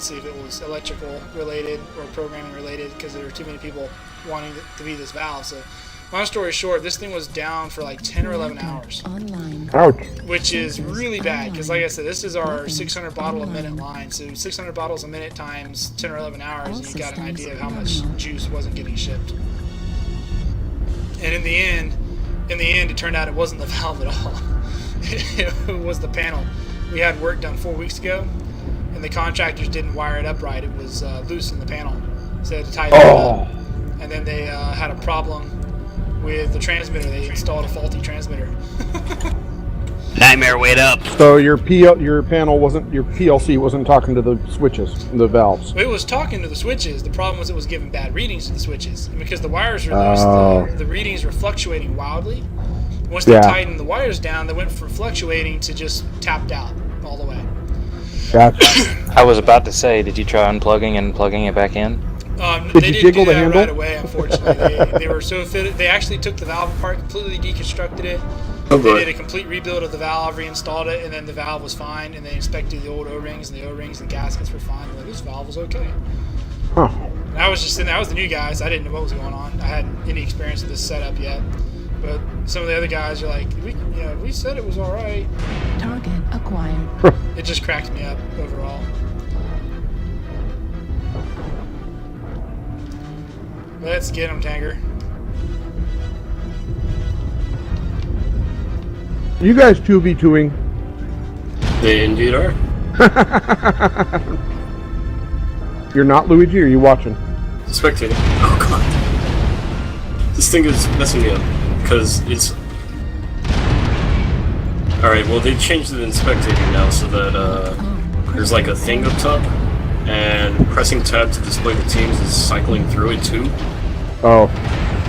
see if it was electrical related or programming related because there were too many people wanting to be this valve. So, long story short, this thing was down for like 10 or 11 hours. Ouch. Which is really bad because, like I said, this is our 600 bottle a minute line. So 600 bottles a minute times 10 or 11 hours, and you got an idea of how much juice wasn't getting shipped. And in the end, it turned out it wasn't the valve at all. It was the panel. We had work done 4 weeks ago, and the contractors didn't wire it up right. It was loose in the panel, so they had to tighten it up. And then they had a problem with the transmitter. They installed a faulty transmitter. Nightmare, wait up. So your PLC wasn't talking to the switches, the valves. It was talking to the switches. The problem was it was giving bad readings to the switches. And because the wires were loose, the readings were fluctuating wildly. Once they tightened the wires down, they went from fluctuating to just tapped out all the way. Gotcha. I was about to say, did you try unplugging and plugging it back in? Did they you didn't jiggle do the that handle? right away, unfortunately. They were so fitted. They actually took the valve apart, completely deconstructed it. They did a complete rebuild of the valve, reinstalled it, and then the valve was fine. And they inspected the old O-rings, and the O-rings and gaskets were fine. Like, this valve was okay. Huh. And I was just sitting there. I was the new guy, so I didn't know what was going on. I hadn't any experience with this setup yet. But some of the other guys are like, we said it was all right. Target acquired. It just cracked me up overall. Let's get him, Tanger. You guys 2v2ing? They indeed are. You're not Luigi, or are you watching? Spectating. Oh, come on. This thing is messing me up. Because it's... Alright, well they changed it in spectating now so that there's like a thing up top, and pressing tab to display the teams is cycling through it too. Oh.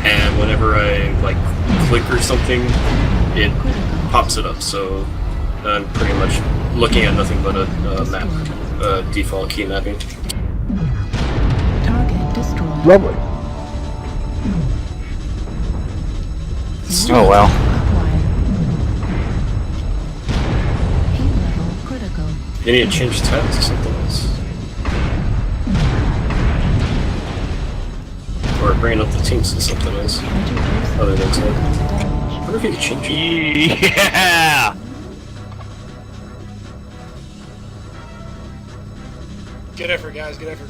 And whenever I like click or something, it pops it up, so I'm pretty much looking at nothing but a map, default key mapping. Target destroyed. Lovely. Oh well. Heat level critical. You need to change tab to something else. Or bring up the teams to something else. Other than tab. I wonder if you can change it. Yeah! Good effort, guys. Good effort.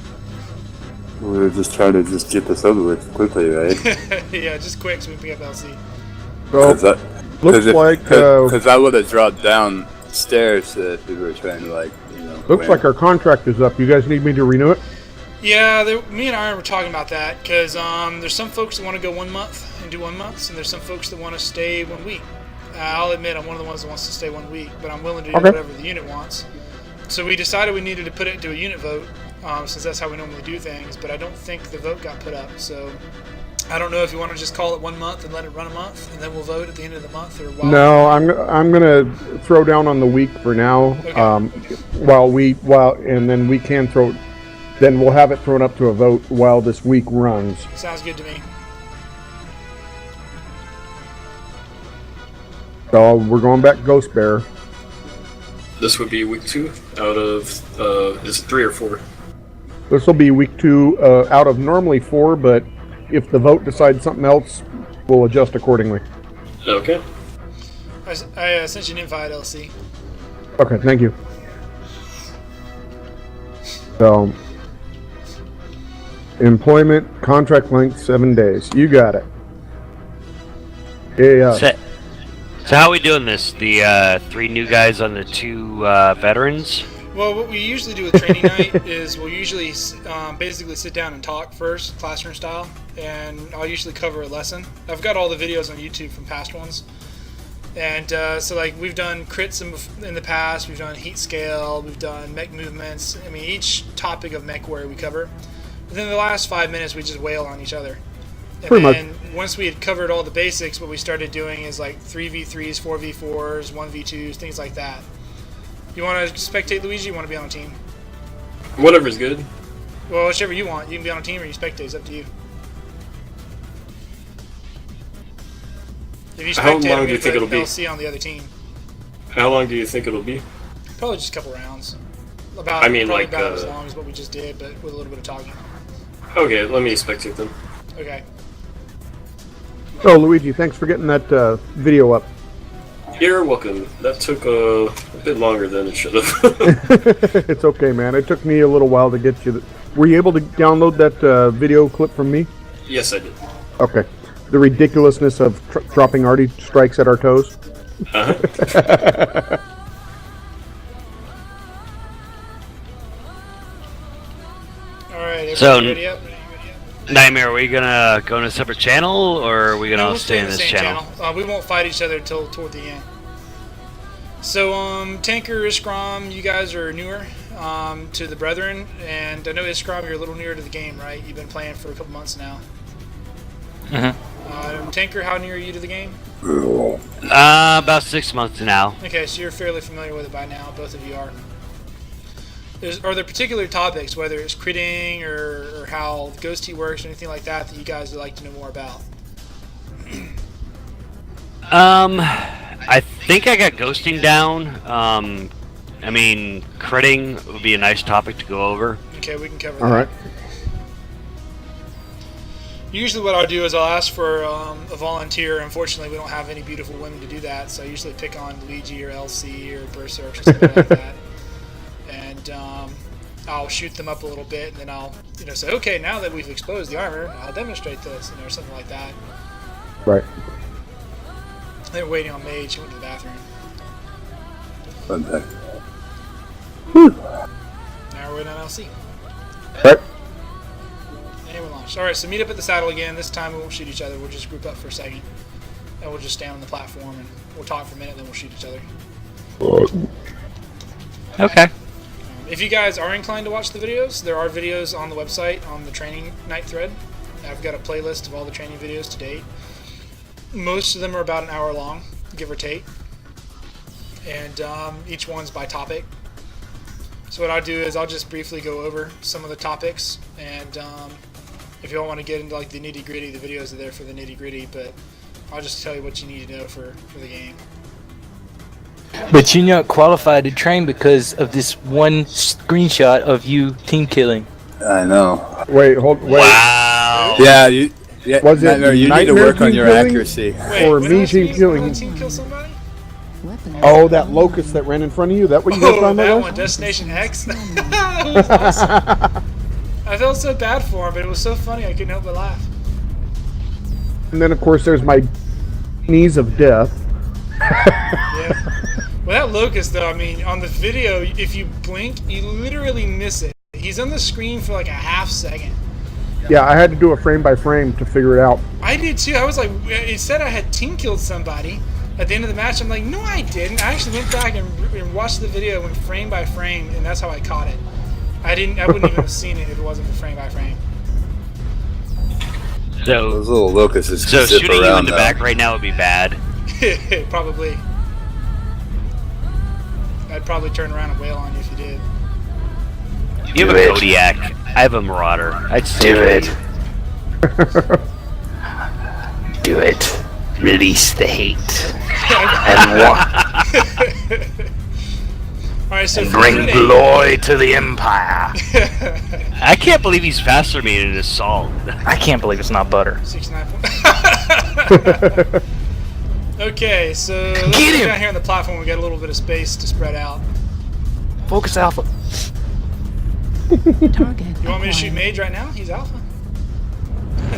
We were just trying to get this over with quickly, right? Yeah, just quick so we can pick up LC. So, looks like because I would have dropped downstairs if we were trying to looks like our contract is up. You guys need me to renew it? Yeah, me and Iron were talking about that because there's some folks that want to go 1 month and do 1 month, and there's some folks that want to stay 1 week. I'll admit I'm one of the ones that wants to stay 1 week, but I'm willing to do whatever the unit wants. So we decided we needed to put it to a unit vote since that's how we normally do things, but I don't think the vote got put up. So I don't know if you want to just call it 1 month and let it run a month, and then we'll vote at the end of the month, or No, I'm gonna throw down on the week for now. Okay. And then we can throw. Then we'll have it thrown up to a vote while this week runs. Sounds good to me. So we're going back Ghost Bear. This would be week 2 out of, is it 3 or 4? This will be week 2 out of normally 4, but if the vote decides something else, we'll adjust accordingly. Okay. I sent you an invite, LC. Okay, thank you. So, employment contract length 7 days. You got it. Yeah. So how are we doing this? The 3 new guys on the 2 veterans? Well, what we usually do with training night is we'll usually basically sit down and talk first, classroom style, and I'll usually cover a lesson. I've got all the videos on YouTube from past ones. And so like we've done crits in the past, we've done heat scale, we've done mech movements. I mean, each topic of mech warrior we cover. Within the last 5 minutes, we just wail on each other. And Pretty then once we had covered all the basics, what we started doing is like 3v3s, 4v4s, 1v2s, things like that. You want to spectate, Luigi? You want to be on a team? Whatever's good. Well, whichever you want. You can be on a team or you spectate. It's up to you. If you spectate, How long I'm do you think it'll be? LC on the other team. How long do you think it'll be? Probably just a couple rounds. About, I mean, probably like, about as long as what we just did, but with a little bit of talking. Okay, let me spectate them. Okay. Oh, Luigi, thanks for getting that video up. You're welcome. That took a bit longer than it should have. It's okay, man. It took me a little while to get you. Were you able to download that video clip from me? Yes, I did. Okay. The ridiculousness of dropping arty strikes at our toes. Uh-huh. Alright, So- everybody ready up? Nightmare, are we gonna go in a separate channel, or are we gonna No, all we'll stay in the this same channel? We won't fight each other until toward the end. So, Tanker, Iskram, you guys are newer to the Brethren, and I know Iskram, you're a little newer to the game, right? You've been playing for a couple months now. Tanker, how new are you to the game? About 6 months now. Okay, so you're fairly familiar with it by now. Both of you are. Are there particular topics, whether it's critting or how Ghosty works or anything like that, that you guys would like to know more about? I think I got ghosting down. I mean, critting would be a nice topic to go over. Okay, we can cover that. All right. Usually what I'll do is I'll ask for a volunteer. Unfortunately, we don't have any beautiful women to do that, so I usually pick on Luigi or LC or Berserk or something like that. And I'll shoot them up a little bit, and then I'll say, okay, now that we've exposed the armor, I'll demonstrate this, or something like that. Right. They're waiting on Mage. She went to the bathroom. Contact. Now we're waiting on LC. Right. And we're launched. Alright, so meet up at the saddle again. This time we won't shoot each other. We'll just group up for a second. And we'll just stand on the platform and we'll talk for a minute, then we'll shoot each other. Okay. If you guys are inclined to watch the videos, there are videos on the website on the training night thread. I've got a playlist of all the training videos to date. Most of them are about an hour long, give or take. And each one's by topic. So what I'll do is I'll just briefly go over some of the topics, and if you don't want to get into like the nitty gritty, the videos are there for the nitty gritty, but I'll just tell you what you need to know for the game. But you're not qualified to train because of this one screenshot of you team killing. I know. Wait. Wow. Yeah, Was it Nightmare, you need to Nightmare work on team your killing? accuracy. Wait, Or when me else team did you killing. team kill somebody? Weapons. Oh, that locust that ran in front of you? That what you guys Oh, talking that about? one, Destination X? That was awesome. I felt so bad for him, but it was so funny I couldn't help but laugh. And then, of course, there's my knees of death. Yeah. Well, that locust, though, I mean, on the video, if you blink, you literally miss it. He's on the screen for like a half second. Yeah, I had to do a frame by frame to figure it out. I did too. I was like, it said I had team killed somebody at the end of the match. I'm like, no, I didn't. I actually went back and watched the video, went frame by frame, and that's how I caught it. I wouldn't even have seen it if it wasn't for frame by frame. So, Those little locusts so zip shooting you around in the though. back right now would be bad. Probably. I'd probably turn around and wail on you if you did. You have a Kodiak. I have a Marauder. I'd still Do it. wait. Do it. Release the hate. And Alright, so bring glory to the Empire. I can't believe he's faster than me in an assault. I can't believe it's not butter. 69 Okay, so let's Get get him! down here on the platform. We got a little bit of space to spread out. Focus Alpha. Target. You want me to shoot acquired. Mage right now? He's alpha.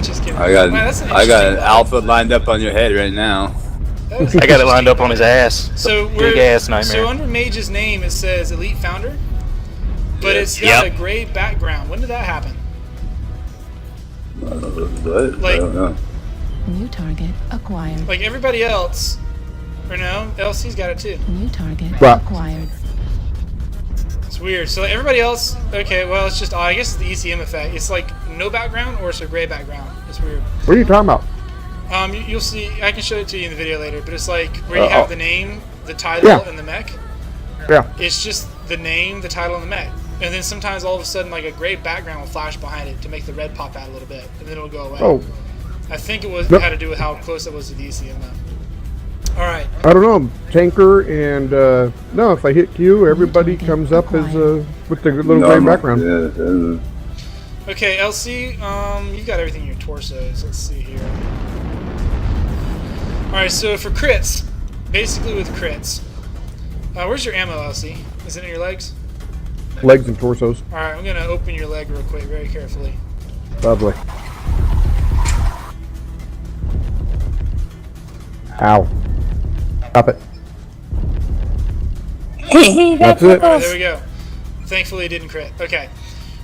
Just kidding. I got Man, that's an I got an interesting alpha lined up on your head right now. That was I got it lined interesting. up on his ass. So Big ass Nightmare. So under Mage's name it says Elite Founder, but it's got a gray background. When did that happen? What? Like- I don't know. New target acquired. Like everybody else, or no? LC's got it too. New target Right. acquired. It's weird. So everybody else, okay, well it's just I guess it's the ECM effect. It's like no background or it's a gray background. It's weird. What are you talking about? You'll see. I can show it to you in the video later. But it's like where you have the name, the title, Yeah. and the mech. Yeah. It's just the name, the title, and the mech. And then sometimes all of a sudden, like a gray background will flash behind it to make the red pop out a little bit, and then it'll go away. Oh, I think it was Yep. had to do with how close it was to the ECM though. All right. I don't know, tanker and no. If I hit Q, everybody comes up as with the little gray Normal. background. Yeah, Okay, LC, you got everything in your torsos. Let's see here. Alright, so for crits, basically with crits, where's your ammo, LC? Is it in your legs? Legs and torsos. Alright, I'm going to open your leg real quick, very carefully. Lovely. Ow. Stop it. That's it. Alright, there we go. Thankfully it didn't crit. Okay.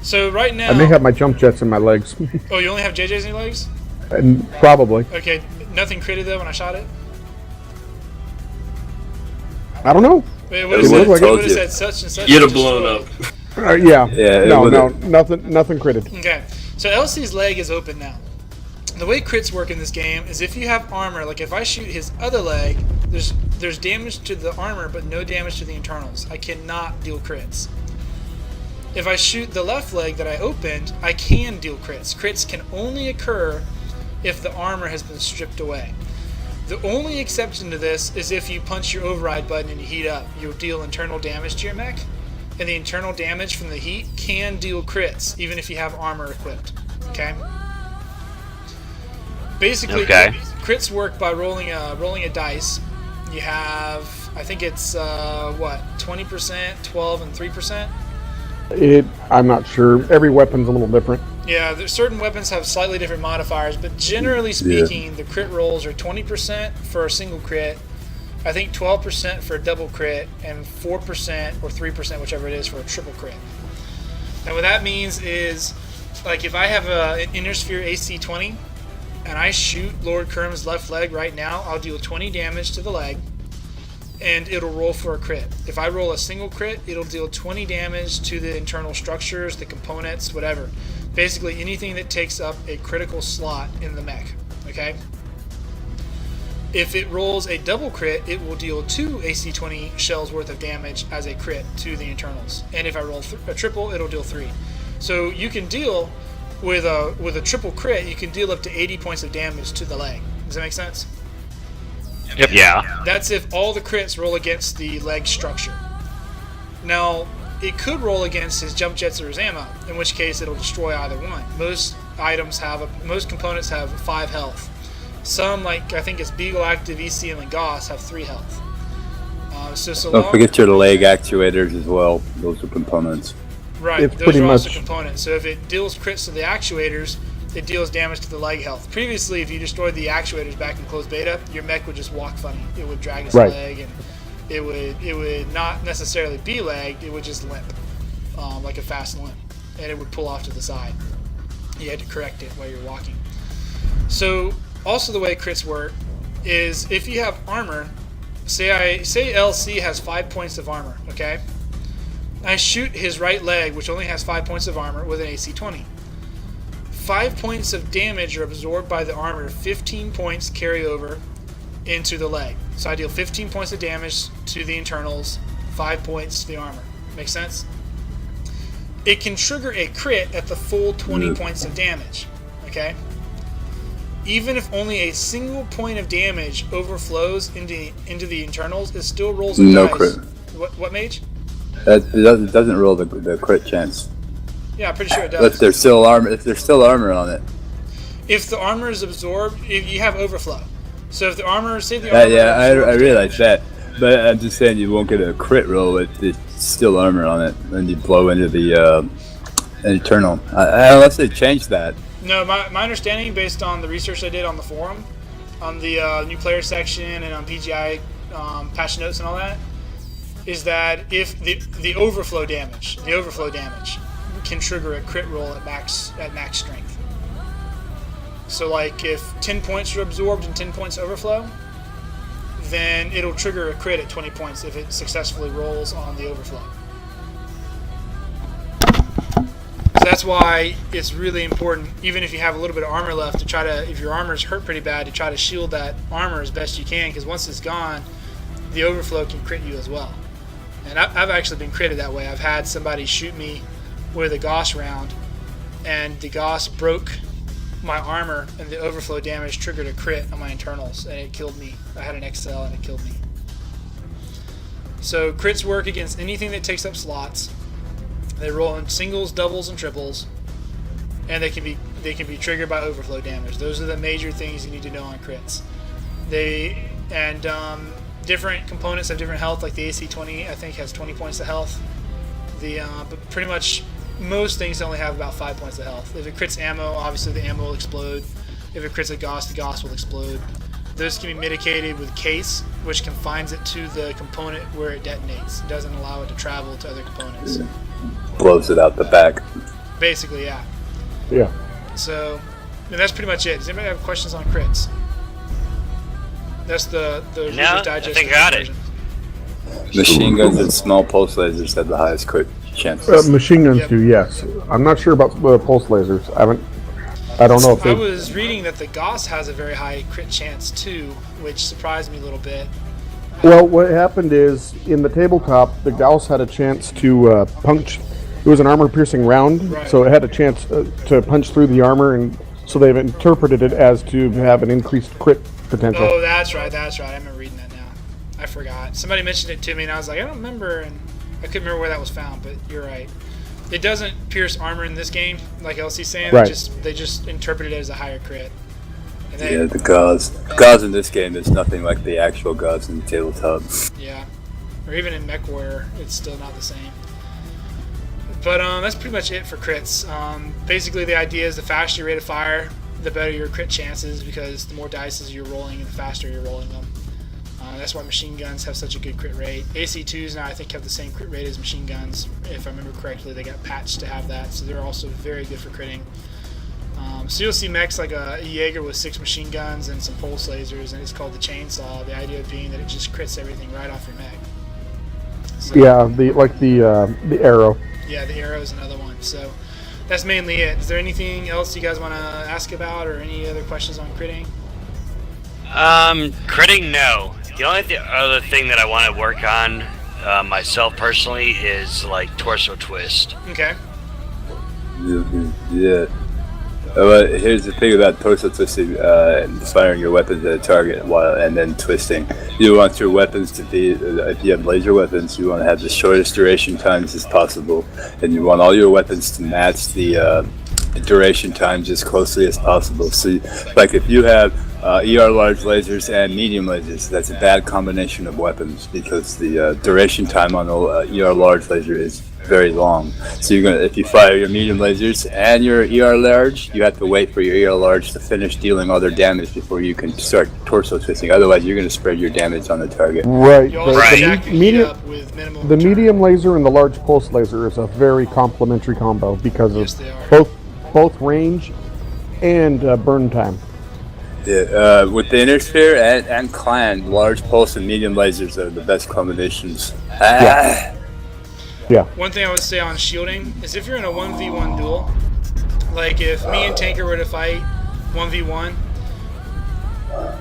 So right now... I may have my jump jets in my legs. Oh, you only have JJ's in your legs? And probably. Okay, nothing critted though when I shot it? I don't know. Wait, It what is would've it? It told would have you. said such and such. You'd have and blown destroyed. up. Yeah. Yeah, it No, would've- nothing critted. Okay, so LC's leg is open now. The way crits work in this game is if you have armor, like if I shoot his other leg, there's damage to the armor but no damage to the internals. I cannot deal crits. If I shoot the left leg that I opened, I can deal crits. Crits can only occur if the armor has been stripped away. The only exception to this is if you punch your override button and you heat up. You'll deal internal damage to your mech, and the internal damage from the heat can deal crits, even if you have armor equipped. Okay? Basically, Okay. crits work by rolling a dice. You have, I think it's, 20%, 12, and 3%? I'm not sure. Every weapon's a little different. Yeah, there's certain weapons have slightly different modifiers, but generally speaking, the crit rolls are 20% for a single crit, I think 12% for a double crit, and 4% or 3%, whichever it is, for a triple crit. And what that means is, like if I have an Inner Sphere AC 20, and I shoot Lord Kerm's left leg right now, I'll deal 20 damage to the leg, and it'll roll for a crit. If I roll a single crit, it'll deal 20 damage to the internal structures, the components, whatever. Basically anything that takes up a critical slot in the mech, okay? If it rolls a double crit, it will deal 2 AC 20 shells worth of damage as a crit to the internals. And if I roll a triple, it'll deal 3. So you can deal with a triple crit, you can deal up to 80 points of damage to the leg. Does that make sense? Yep. Yeah. That's if all the crits roll against the leg structure. Now, it could roll against his jump jets or his ammo, in which case it'll destroy either one. Most components have 5 health. Some, like I think it's Beagle, Active, EC, and Goss, have 3 health. Don't forget your leg actuators as well. Those are components. Right, It's those pretty are also much- components. So if it deals crits to the actuators, it deals damage to the leg health. Previously, if you destroyed the actuators back in closed beta, your mech would just walk funny. It would drag its Right. leg, and it would not necessarily be lagged. It would just limp, like a fast limp, and it would pull off to the side. You had to correct it while you're walking. So also the way crits work is if you have armor. Say LC has 5 points of armor. Okay, I shoot his right leg, which only has 5 points of armor, with an AC 20. 5 points of damage are absorbed by the armor. 15 points carry over into the leg. So I deal 15 points of damage to the internals, 5 points to the armor. Make sense? It can trigger a crit at the full 20 points of damage. Okay? Even if only a single point of damage overflows into the internals, it still rolls a No dice. crit. What mage? It doesn't roll the crit chance. Yeah, I'm pretty sure it If does. there's still armor on it. If the armor is absorbed, if you have overflow. So if the armor, say the armor. Yeah, I absorbs realize damage. that, but I'm just saying you won't get a crit roll if there's still armor on it, and you blow into the internal. Unless they change that. No, my understanding, based on the research I did on the forum, on the new player section and on PGI patch notes and all that, is that if the overflow damage can trigger a crit roll at max strength. So like if 10 points are absorbed and 10 points overflow, then it'll trigger a crit at 20 points if it successfully rolls on the overflow. So that's why it's really important, even if you have a little bit of armor left, to try to, if your armor is hurt pretty bad, to try to shield that armor as best you can, because once it's gone, the overflow can crit you as well. And I've actually been critted that way. I've had somebody shoot me with a Gauss round, and the Gauss broke my armor and the overflow damage triggered a crit on my internals, and it killed me. I had an XL and it killed me. So crits work against anything that takes up slots. They roll in singles, doubles, and triples, and they can be triggered by overflow damage. Those are the major things you need to know on crits. Different components have different health. Like the AC-20, I think, has 20 points of health. But pretty much most things only have about 5 points of health. If it crits ammo, obviously the ammo will explode. If it crits a Gauss, the Gauss will explode. Those can be mitigated with case, which confines it to the component where it detonates. It doesn't allow it to travel to other components. Blows it out the back. Basically, yeah. Yeah. So, and that's pretty much it. Does anybody have questions on crits? That's the Reader's Digest I think I got it. version. Machine guns and small pulse lasers have the highest crit chances. Machine guns Yep. do, yes. I'm not sure about pulse lasers. I don't know if I they. was reading that the Gauss has a very high crit chance too, which surprised me a little bit. Well, what happened is in the tabletop, the Gauss had a chance to punch. It was an armor-piercing round, Right. so it had a chance to punch through the armor, and so they've interpreted it as to have an increased crit potential. Oh, that's right. I remember reading that now. I forgot. Somebody mentioned it to me, and I was like, I don't remember, and I couldn't remember where that was found. But you're right. It doesn't pierce armor in this game, like Elsie's saying. Right. They just interpret it as a higher crit. And Yeah, the gauze. Gauze in this game is nothing like the actual gauze in the tabletop. Yeah, or even in MechWarrior, it's still not the same. But that's pretty much it for crits. Basically, the idea is the faster your rate of fire, the better your crit chances, because the more dice you're rolling, the faster you're rolling them. That's why machine guns have such a good crit rate. AC2s now, I think, have the same crit rate as machine guns. If I remember correctly, they got patched to have that, so they're also very good for critting. So you'll see mechs like a Jaeger with 6 machine guns and some pulse lasers, and it's called the chainsaw. The idea being that it just crits everything right off your mech. So, Yeah, the arrow. yeah, the arrow is another one. So that's mainly it. Is there anything else you guys want to ask about, or any other questions on critting? Critting, no. The only other thing that I want to work on myself personally is like torso twist. Okay. Yeah. Well, here's the thing about torso twisting, firing your weapons at a target and then twisting. You want your weapons to be, if you have laser weapons, you want to have the shortest duration times as possible, and you want all your weapons to match the duration times as closely as possible. So, like if you have ER large lasers and medium lasers, that's a bad combination of weapons because the duration time on the ER large laser is very long. So if you fire your medium lasers and your ER large, you have to wait for your ER large to finish dealing all their damage before you can start torso twisting. Otherwise, you're going to spread your damage on the target. Right. You also Right. stack your heat medium, up with minimum the return. medium laser and the large pulse laser is a very complementary combo because Yes, of they are. both range and burn time. Yeah, with the Intersphere and Clan, large pulse and medium lasers are the best combinations. Yeah. One thing I would say on shielding is if you're in a 1v1 duel, like if me and Tanker were to fight 1v1,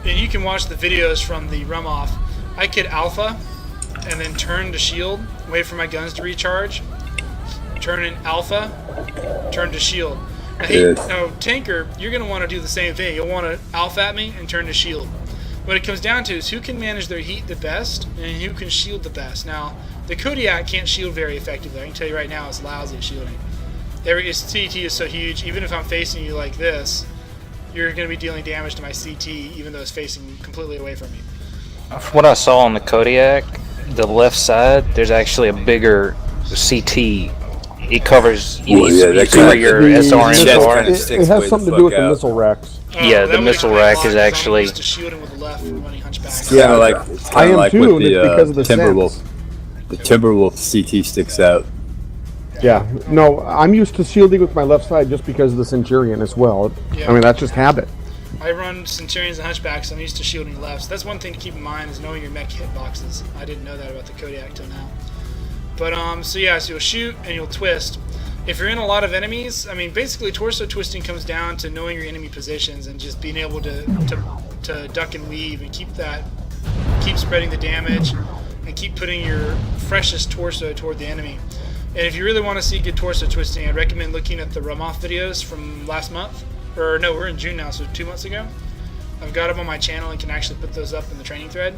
and you can watch the videos from the Rumoff, I could alpha and then turn to shield, wait for my guns to recharge, turn in alpha, turn to shield. Now, Tanker, you're going to want to do the same thing. You'll want to alpha at me and turn to shield. What it comes down to is who can manage their heat the best and who can shield the best. Now, the Kodiak can't shield very effectively. I can tell you right now, it's lousy at shielding. Its CT is so huge, even if I'm facing you like this, you're going to be dealing damage to my CT, even though it's facing completely away from me. From what I saw on the Kodiak, the left side, there's actually a bigger CT. It covers Well, yeah, that cover kinda- your The SR and missile- SR. kinda it sticks has way something the to do with fuck the out. missile racks. Yeah, that the would missile explain a rack lot, is 'cause I'm actually- used to shielding with the left and running hunchbacks. It's kind of like I am like too, with and it's the because of the Timberwolf. sense. The Timberwolf CT sticks out. Yeah. No, I'm used to shielding with my left side just because of the Centurion as well. Yeah. I mean, that's just habit. I run Centurions and Hunchbacks, so I'm used to shielding left. So that's one thing to keep in mind is knowing your mech hitboxes. I didn't know that about the Kodiak till now. But, so you'll shoot and you'll twist. If you're in a lot of enemies, I mean, basically torso twisting comes down to knowing your enemy positions and just being able to duck and weave and keep spreading the damage and keep putting your freshest torso toward the enemy. And if you really want to see good torso twisting, I'd recommend looking at the Rumoff videos from last month. or no, we're in June now, so 2 months ago. I've got them on my channel and can actually put those up in the training thread.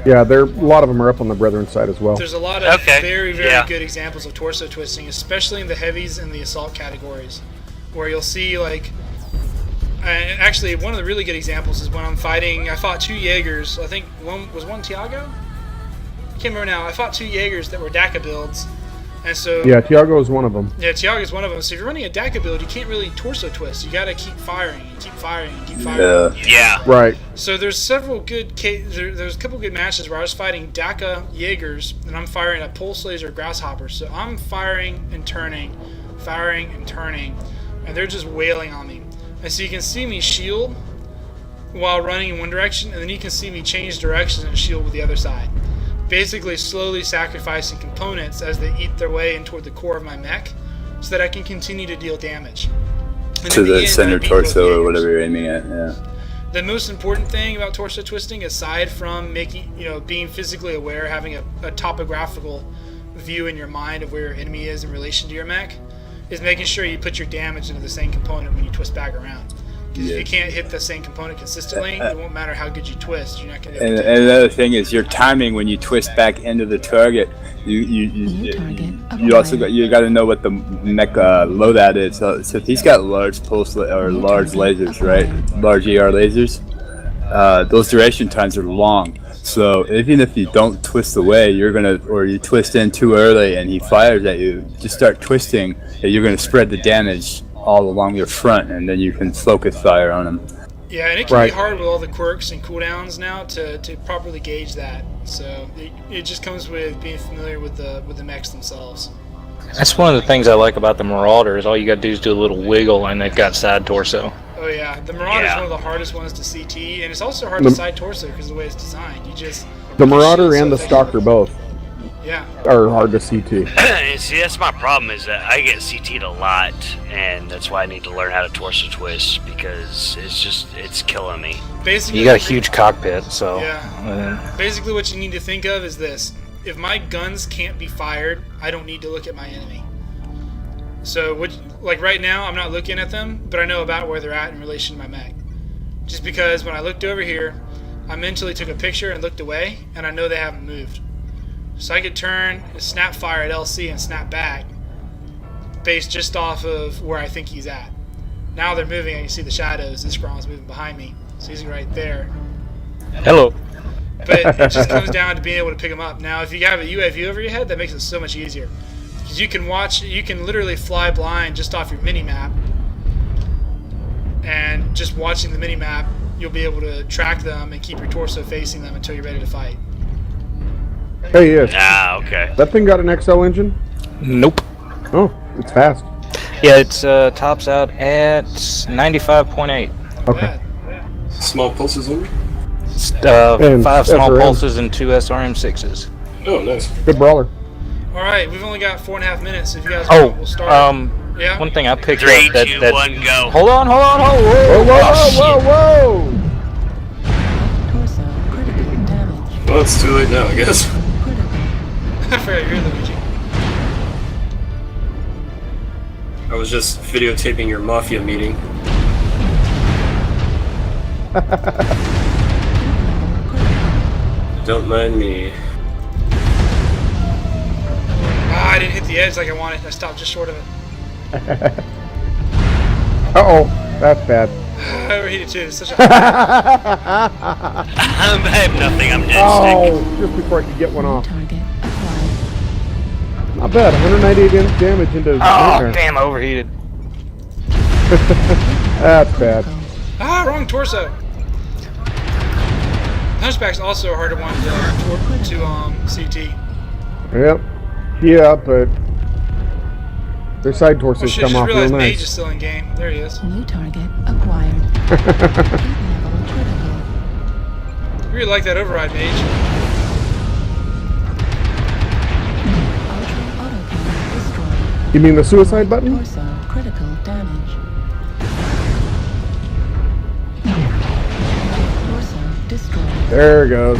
Yeah, a lot of them are up on the Brethren side as well. There's a lot of Okay, very yeah. good examples of torso twisting, especially in the heavies and the assault categories, where you'll see like. And actually, one of the really good examples is when I'm fighting. I fought 2 Jaegers. I think one Tiago. I can't remember now. I fought 2 Jaegers that were DACA builds, and so Yeah, Tiago is one of them. yeah, Tiago's one of them. So if you're running a DACA build, you can't really torso twist. You got to keep firing and keep firing and keep firing. Yeah. Yeah. Right. So there's several good there's a couple good matches where I was fighting DACA Jaegers and I'm firing a pulse laser grasshopper. So I'm firing and turning, and they're just wailing on me. And so you can see me shield while running in one direction, and then you can see me change directions and shield with the other side. Basically slowly sacrificing components as they eat their way in toward the core of my mech so that I can continue to deal damage. And To in the end, center I beat both torso or Jaegers. whatever you're aiming at. Yeah. The most important thing about torso twisting, aside from making, being physically aware, having a topographical view in your mind of where your enemy is in relation to your mech, is making sure you put your damage into the same component when you twist back around. Because if you can't hit the same component consistently, it won't matter how good you twist. You're not going to. And another thing is your timing when you twist back into the target. You also got to know what the mech loadout is. So if he's got large pulse or large lasers, right? Large ER lasers. Those duration times are long. So even if you don't twist away, or you twist in too early and he fires at you, just start twisting. And you're gonna spread the damage all along your front, and then you can focus fire on him. Yeah, and it can Right. be hard with all the quirks and cooldowns now to properly gauge that. So it just comes with being familiar with the mechs themselves. That's one of the things I like about the Marauders. All you gotta do is do a little wiggle, and they've got side torso. Oh yeah, the Marauder is Yeah. one of the hardest ones to CT, and it's also hard to side torso because of the way it's designed. The Marauder shield and the so Stalker both Yeah, are hard to CT. See, that's my problem is that I get CT'd a lot, and that's why I need to learn how to torso twist because it's killing me. basically. You got a huge cockpit, so. Yeah. Basically, what you need to think of is this: if my guns can't be fired, I don't need to look at my enemy. So, like right now, I'm not looking at them, but I know about where they're at in relation to my mech. Just because when I looked over here, I mentally took a picture and looked away, and I know they haven't moved. So I could turn and snap fire at LC and snap back, based just off of where I think he's at. Now they're moving, I can see the shadows. This Gron's moving behind me, so he's right there. Hello. But it just comes down to being able to pick them up. Now, if you have a UAV over your head, that makes it so much easier. Because you can literally fly blind just off your mini-map. And just watching the mini-map, you'll be able to track them and keep your torso facing them until you're ready to fight. Hey, yes. Ah, okay. That thing got an XL engine? Nope. Oh, it's fast. Yeah, it's tops out at 95.8. Okay. Bad. Small pulses only? And 5 small SRM. pulses and 2 SRM6s. Oh, nice. Good brawler. All right, we've only got 4.5 minutes. So if you guys want, we'll start. Yeah. One thing I picked 3, up that 2, that 1, go. hold on, Whoa, whoa, whoa, oh, whoa, shit. whoa! Torso critical damage. Well, it's too late now, I guess. Critical. I forgot you're Luigi. I was just videotaping your mafia meeting. Don't mind me. Ah, I didn't hit the edge like I wanted. I stopped just short of it. Uh-oh, that's bad. I overheated too. It's such a. I have nothing. I'm dead Oh, just before I could get one off. Target acquired. Not bad, 198 damage into Oh, nightmare. damn, overheated. That's bad. Ah, wrong torso. Hunchback's also a harder one to CT. Yep. Yeah, but their side Oh torsos shit, come just off real realized Mage is nice. still in game. There he is. New target acquired. Heat level critical. You really like that override, Mage. Ultra autocannon destroyed. You mean the suicide button? Torso critical damage. Torso destroyed. There it goes.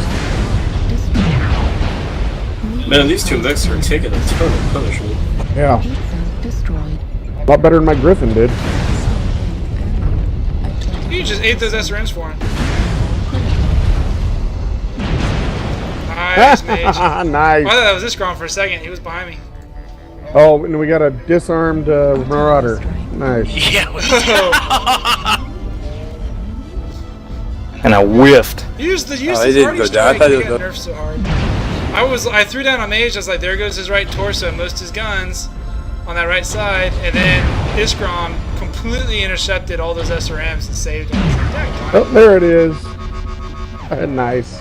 Destroyed. Man, these two mechs are taking a ton of punishment. Yeah, Heat sink destroyed. a lot better than my Griffin did. You just ate those SRMs for him. Nice, Mage. Oh, Nice. I thought that was this Grom for a second. He was behind me. Oh, and we got a disarmed Marauder. Nice. Yeah. And I whiffed. Use Oh, his he didn't party go down. I strike. thought He it got was nerfed so hard. I threw down on Mage. I was like, there goes his right torso and most of his guns on that right side, and then Iskram completely intercepted all those SRMs and saved him. I was like, "Dang, Oh, there it is. Nice.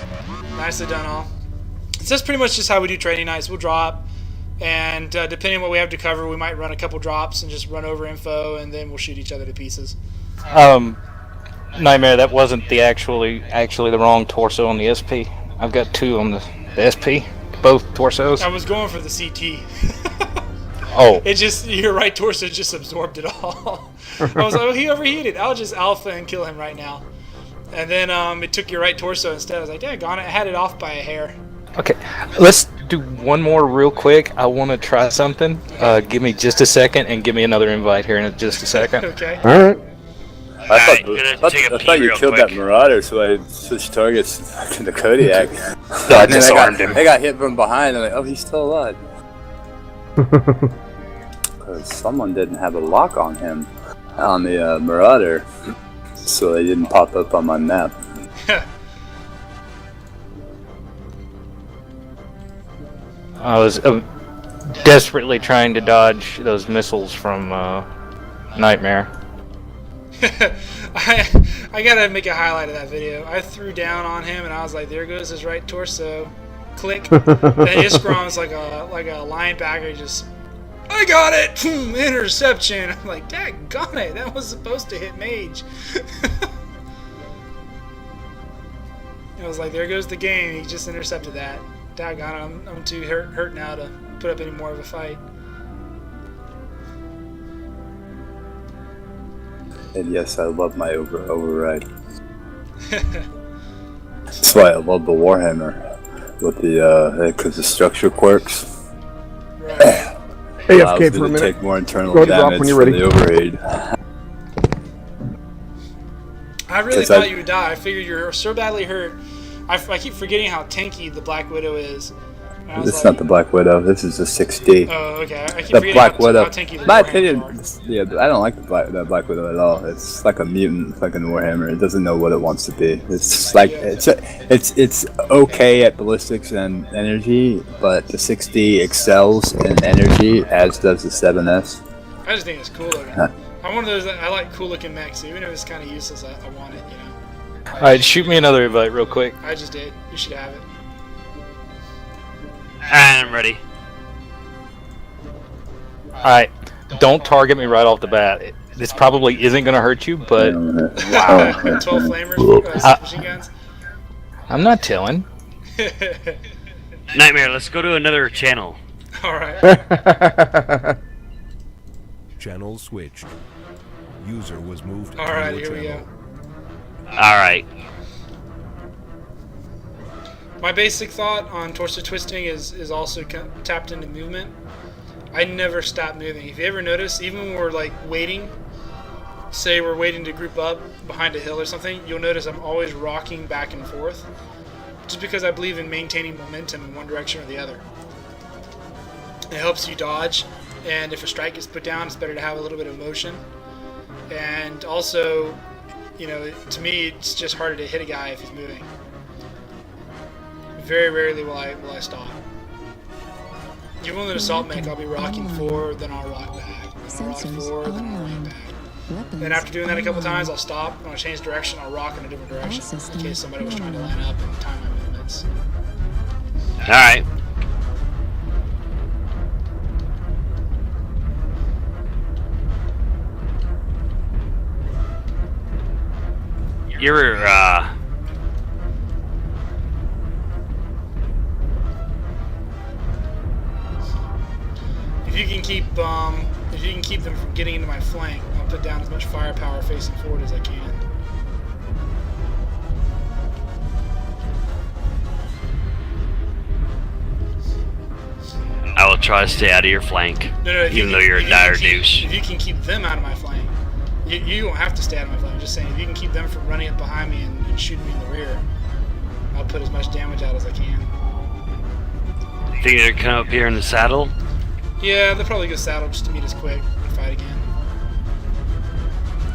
nicely done, all." So that's pretty much just how we do training nights. We'll drop, and depending on what we have to cover, we might run a couple drops and just run over info, and then we'll shoot each other to pieces. Nightmare, that wasn't the actually the wrong torso on the SP. I've got two on the SP, both torsos. I was going for the CT. Oh, It just, your right torso just absorbed it all. I was like, oh, he overheated. I'll just alpha and kill him right now. And then it took your right torso instead. I was like, daggone it, I had it off by a hair. okay. Let's do one more real quick. I want to try something. Give me just a second and give me another invite here in just a second. Okay. All right. I Alright, thought, gonna take a I pee thought you real killed quick. that Marauder, so I switched targets to the Kodiak. I And then disarmed him. I got hit from behind. I'm like, oh, he's still alive. Because someone didn't have a lock on him on the Marauder, so they didn't pop up on my map. I was desperately trying to dodge those missiles from Nightmare. I gotta make a highlight of that video. I threw down on him and I was like, there goes his right torso. Click. Then Iskram's like a linebacker. He just, I got it! Boom, interception. I'm like, daggone it, that was supposed to hit Mage. I was like, there goes the game. He just intercepted that. Daggone it, I'm too hurt now to put up any more of a fight. And yes, I love my override. That's why I love the Warhammer with the because the structure quirks Right. allows me AFK for a to minute. take more internal Go ahead and drop damage when you're from ready. the overraid. I really 'Cause thought I- you would die. I figured you're so badly hurt. I keep forgetting how tanky the Black Widow is. And I was This is like, not the Black Widow. This is the 6D. oh, okay. I keep The forgetting Black how Widow. tanky the My Warhammers opinion, are. yeah, I don't like the Black Widow at all. It's like a mutant, it's like a Warhammer. It doesn't know what it wants to be. It's like it's okay at ballistics and energy, but the 6D excels in energy, as does the 7S. I just think it's cool looking. I'm one of those that I like cool looking mechs, so even if it's kind of useless, I want it, you know. Alright, shoot me another invite real quick. I just did. You should have it. And I'm ready. Alright, don't target me right off the bat. This probably isn't going to hurt you, but 12 flamers, machine guns. I'm not telling. Nightmare, let's go to another channel. Alright. Channel switched. User was moved to Alright, your here we channel. go. Alright. My basic thought on torso twisting is also tapped into movement. I never stop moving. If you ever notice, even when we're like waiting, say we're waiting to group up behind a hill or something, you'll notice I'm always rocking back and forth. Just because I believe in maintaining momentum in one direction or the other. It helps you dodge, and if a strike gets put down, it's better to have a little bit of motion. And also, you know, to me, it's just harder to hit a guy if he's moving. Very rarely will I stop. Even with an assault mech, I'll be rocking forward, then I'll rock back. Then I'll rock forward, then I'll rock back. Then after doing that a couple times, I'll stop. When I change direction, I'll rock in a different direction in case somebody was trying to line up and time my movements. Alright. You're, If you can keep them from getting into my flank, I'll put down as much firepower facing forward as I can. I will try to stay out of your flank. No, Even though you're a dire douche. If you can keep them out of my flank, You won't have to stay out of my flank. I'm just saying, if you can keep them from running up behind me and shooting me in the rear, I'll put as much damage out as I can. Think they're coming up here in the saddle? Yeah, they'll probably go saddle just to meet us quick and fight again.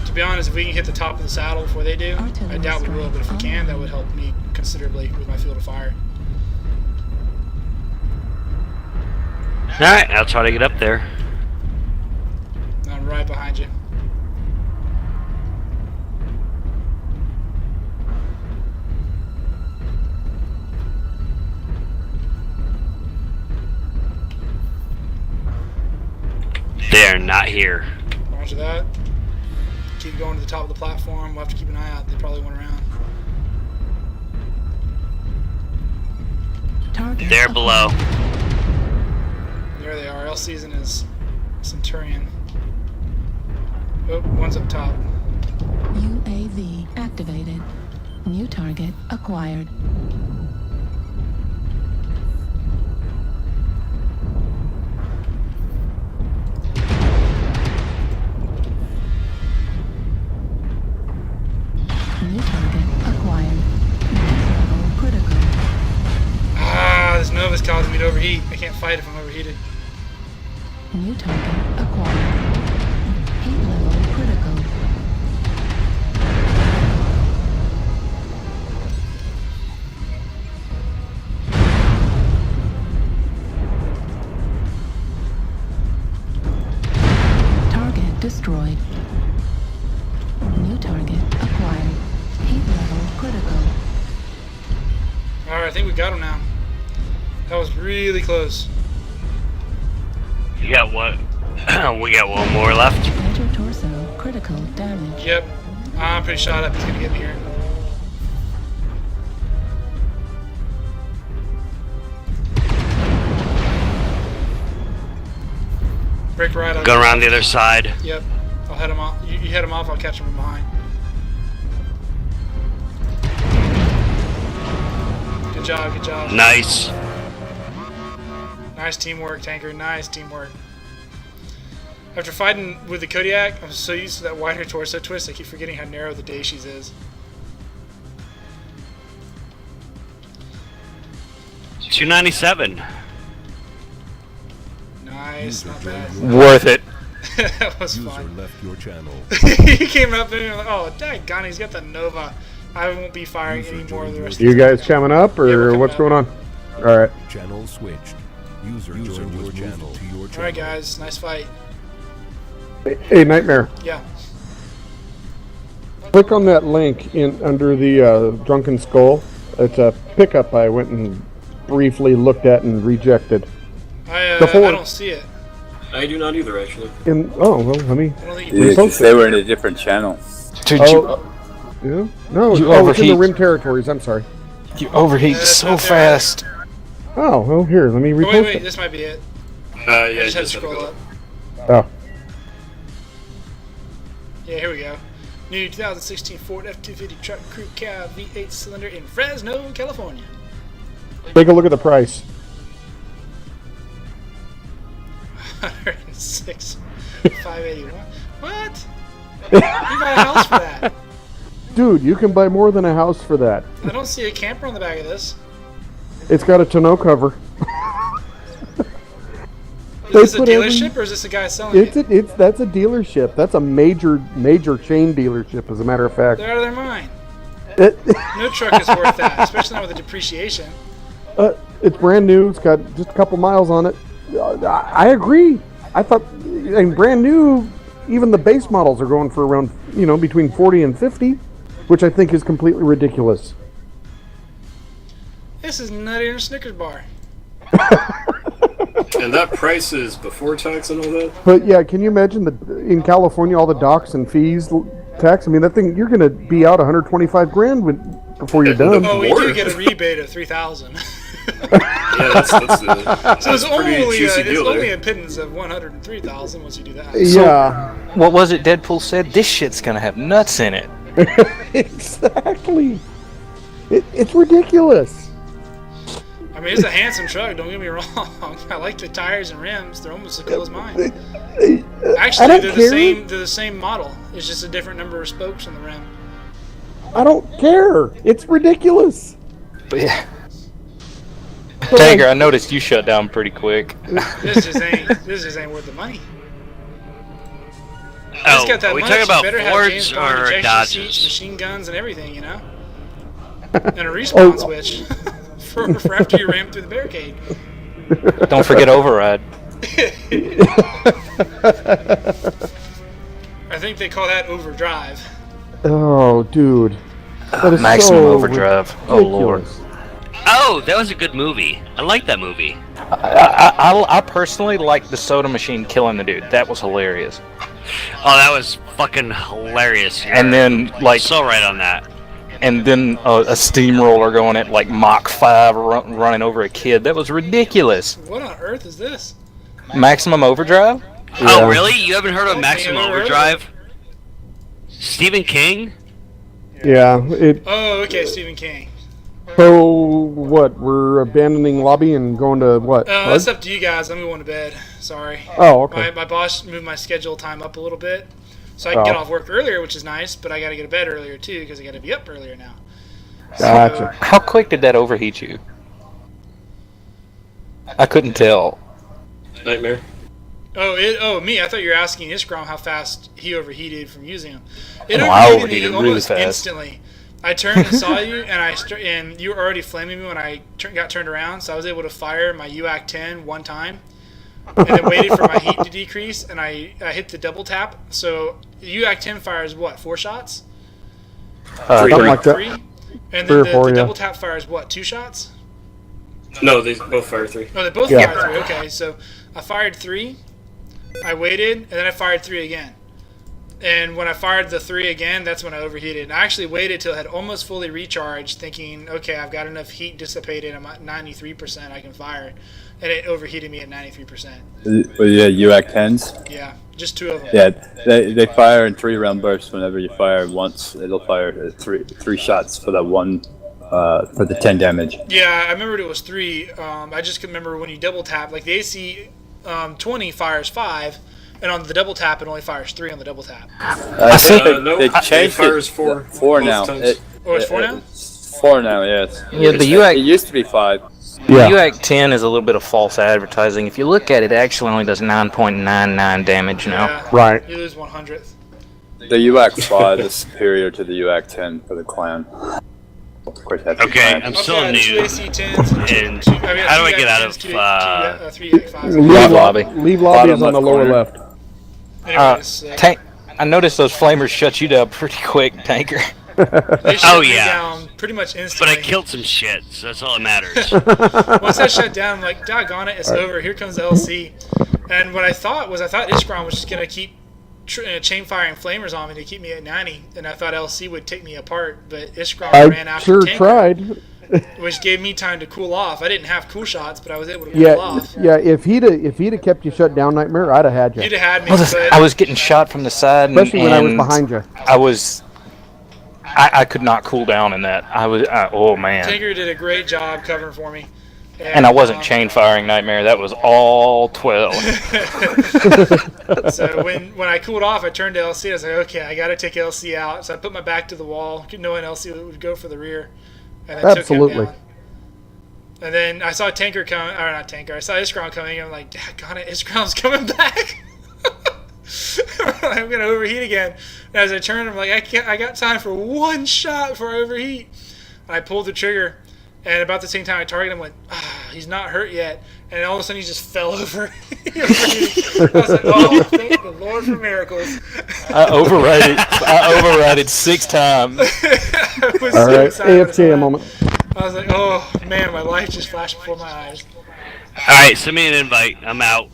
To be honest, if we can hit the top of the saddle before they do, I doubt we will, but if we can, that would help me considerably with my field of fire. Alright, I'll try to get up there. I'm right behind you. They're not here. Roger that. Keep going to the top of the platform. We'll have to keep an eye out. They probably went around. Target They're below. There they are. L season is Centurion. Oh, one's up top. UAV activated. New target acquired. New target acquired. Level critical. Ah, this Nova's causing me to overheat. I can't fight if I'm overheated. New target acquired. Heat level critical. Target destroyed. New target acquired. Heat level critical. Alright, I think we got him now. That was really close. You got what? We got one more left. Major torso critical damage. Yep. I'm pretty shot up. He's gonna get me here. Break right on. Go around the other side. Yep. I'll head him off. You head him off, I'll catch him from behind. Good job, good job. Nice. Nice teamwork, Tanker. Nice teamwork. After fighting with the Kodiak, I'm so used to that wider torso twist, I keep forgetting how narrow the Daishi's is. $297. Nice, not User bad. joined Worth it. That was User fun. left your channel. He came up and he was like, oh, daggone, he's got the Nova. I won't be firing User any more of the joined rest You of guys coming up, Yeah, we're or coming what's up. going on? All right. Channel switched. User joined your channel. To your channel. Alright, guys, nice fight. Hey, Nightmare. Yeah. Click on that link in under the Drunken Skull. It's a pickup I went and briefly looked at and rejected. I Before- don't see it. I do not either, actually. Oh, well, let me. I don't think you Yeah, 'cause they were in a different channel. Dude, Oh, yeah? No, You it's in the overheat. Rim Territories. I'm sorry. you overheat That's so not there. fast. Oh, well, here, let me Oh, repost wait, it. this might be it. Yeah, I just had to just had to scroll go up. Oh, Yeah, here we go. New 2016 Ford F-250 truck crew cab V8 cylinder in Fresno, California. take a look at the price. 106, 581. What? You buy a house for that? Dude, you can buy more than a house for that. I don't see a camper on the back of this. It's got a tonneau cover. Is They this a put every- dealership or is this a guy selling it? That's a dealership. That's a major chain dealership, as a matter of fact. They're out of their mind. It, No truck is worth that, especially not with the depreciation. it's brand new. It's got just a couple miles on it. I agree. I thought, and brand new, even the base models are going for around, between 40 and 50, which I think is completely ridiculous. This is nuttier than a Snickers bar. And that price is before tax and all that? But yeah, can you imagine in California all the docks and fees tax? I mean, that thing, you're going to be out 125 grand before you're done. Oh, we More? do get a rebate of 3,000. Yeah, that's So it's a pretty only juicy it's deal only there. a pittance of 103,000 once you do that. Yeah, What was it Deadpool said? This shit's gonna have nuts in it. exactly. It's ridiculous. All I mean, it's a handsome truck. Don't get me wrong. I like the tires and rims. They're almost as cool as mine. Actually, don't they're care. the same model. It's just a different number of spokes on the rim. I don't care. It's ridiculous. But yeah. So, Tanker, like, I noticed you shut down pretty quick. This just ain't worth the money. Oh, It's got that are we much. talking about You better have Fords James Bond or ejection Dodges? seats, machine guns, and everything, you know, and a respawn switch for after you ram through the barricade. Don't forget override. I think they call that overdrive. oh, dude. That is Maximum so overdrive. Oh lord. ridiculous. Oh, that was a good movie. I like that movie. I personally like the soda machine killing the dude. That was hilarious. Oh, that was fucking hilarious. And then like, So right on that. and then a steamroller going at like Mach 5 running over a kid. That was ridiculous. What on earth is this? Maximum overdrive. Oh, really? You haven't heard of Oh, Maximum man, I heard of Overdrive? Stephen King? Yeah. Oh, okay, Stephen King. So what? We're abandoning lobby and going to what? That's up to you guys. I'm going to bed. Sorry. Oh, okay. My boss moved my schedule time up a little bit, so I can get Oh. off work earlier, which is nice. But I got to get to bed earlier too because I got to be up earlier now. Gotcha. How quick did that overheat you? I couldn't tell. Nightmare. Me. I thought you were asking Iskram how fast he overheated from using them. It No, I overheated overheated me really almost fast. instantly. I turned and saw you, and you were already flaming me when I got turned around. So I was able to fire my UAC 10 one time, and then waited for my heat to decrease, and I hit the double tap. So UAC 10 fires what? 4 shots? Something like that. 3? And 3 then or the 4, yeah. double tap fires what? 2 shots? No, they both fire 3. Oh, they both Yeah. fired 3. Okay, so I fired 3. I waited, and then I fired 3 again. And when I fired the 3 again, that's when I overheated. And I actually waited till it had almost fully recharged, thinking, okay, I've got enough heat dissipated. I'm at 93%. I can fire it. And it overheated me at 93%. Yeah, UAC 10s. Yeah, just 2 of them. Yeah, they fire in 3-round bursts. Whenever you fire once, it'll fire three shots for that one, for the 10 damage. Yeah, I remembered it was 3. I just can remember when you double tap, like the AC 20 fires 5. And on the double tap, it only fires 3 on the double tap. I think no, they it changed fires it. 4. 4 both now. times. Oh, it's 4 now? It's 4 now, yes. Yeah, the It UAC used to be 5. Yeah. UAC 10 is a little bit of false advertising. If you look at it, it actually only does 9.99 damage now. Yeah. Right. You lose 100th. The UAC 5 is superior to the UAC 10 for the clan. Of course, that's Okay, the clan. I'm still Okay, new. 2 AC 10s and two, how do I two get out AC of, 10s, 3 5s. Leave lobby. Leave lobby is Bottom on the left lower corner. left. Anyways, I noticed those flamers shut you down pretty quick, Tanker. they shut Oh, me yeah. down pretty much But instantly. I killed some shit, so that's all that matters. Once I shut down, I'm like, doggone it, it's over. Here comes LC. And what I thought Iskram was just going to keep chain firing flamers on me to keep me at 90. And I thought LC would take me apart, but Iskram ran I after sure Tanker, tried. which gave me time to cool off. I didn't have cool shots, but I was able to cool Yeah, off. yeah. If he'd have kept you shut down, Nightmare, I'd have had You'd you. have had me, Well, but I was getting shot from the side, Especially when I was and behind you. I could not cool down in that. Oh man. Tinker did a great job covering for me. And I wasn't chain firing Nightmare. That was all 12. So when I cooled off, I turned to LC. I was like, okay, I got to take LC out. So I put my back to the wall, knowing LC would go for the rear. And then Absolutely. Took him down. And then I saw Tanker coming, or not Tanker, I saw Iskram coming, and I'm like, daggone it, Iskram's coming back. I'm going to overheat again. And as I turned, I'm like, I got time for one shot before I overheat. And I pulled the trigger, and about the same time I targeted him, went, he's not hurt yet. And all of a sudden he just fell over. I was like, oh, thank the Lord for miracles. I overrided 6 times. I was All so right, excited AFK a about moment. it. I was like, oh, man, my life just flashed before my eyes. Alright, send me an invite. I'm out.